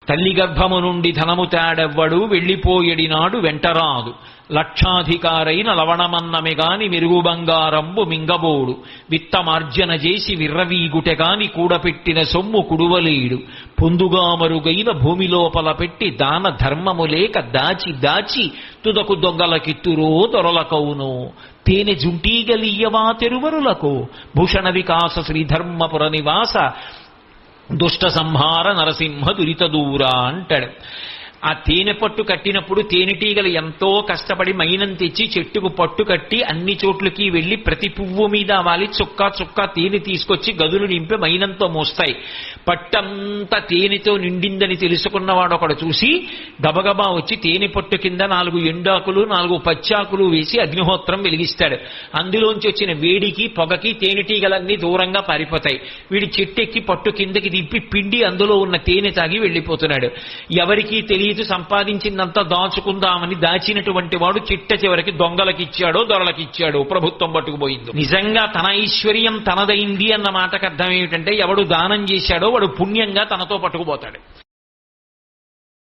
తల్లి గర్భము నుండి ధనము తాడెవ్వడు వెళ్ళిపోయడినాడు వెంటరాదు. లక్షాధికారైన లవణమన్నమె గాని మెరుగు బంగారంబు మింగబోడు. విత్తమార్జన చేసి విర్రవీగుటెగాని కూడపెట్టిన సొమ్ము కుడువలేడు. పొందుగా మరుగైన భూమి లోపల పెట్టి దాన ధర్మము లేక దాచి దాచి తుదకు దొంగలకిత్తురో దొరలకౌను. తేనె జుంటీగలియ్యవా తెరువరులకు. భూషణ వికాస శ్రీధర్మపుర నివాస దుష్ట సంహార నరసింహ దురిత దూరా అంటాడు. ఆ తేనె పట్టు కట్టినప్పుడు తేనెటీగలు ఎంతో కష్టపడి మైనం తెచ్చి చెట్టుకు పట్టు కట్టి అన్ని చోట్లకి వెళ్లి ప్రతి పువ్వు మీద వాలి చుక్క చుక్క తేనె తీసుకొచ్చి గదులు నింపి మైనంతో మోస్తాయి. పట్టంతా తేనెతో నిండిందని తెలుసుకున్నవాడు ఒకడు చూసి గబగబా వచ్చి తేనె పట్టు కింద 4 ఎండాకులు 4 పచ్చాకులు వేసి అగ్నిహోత్రం వెలిగిస్తాడు. అందులోంచి వచ్చిన వేడికి పొగకి తేనెటీగలన్నీ దూరంగా పారిపోతాయి. వీడి చెట్టెక్కి పట్టు కిందకి దింపి పిండి అందులో ఉన్న తేనె తాగి వెళ్లిపోతున్నాడు. ఎవరికీ తెలియదు సంపాదించిందంతా దాచుకుందామని దాచినటువంటి వాడు చిట్ట చివరికి దొంగలకిచ్చాడో దొరలకిచ్చాడో ప్రభుత్వం పట్టుకుపోయింది. నిజంగా తన ఐశ్వర్యం తనదైంది అన్న మాటకు అర్థం ఏమిటంటే ఎవడు దానం చేశాడో వాడు పుణ్యంగా తనతో పట్టుకుపోతాడు.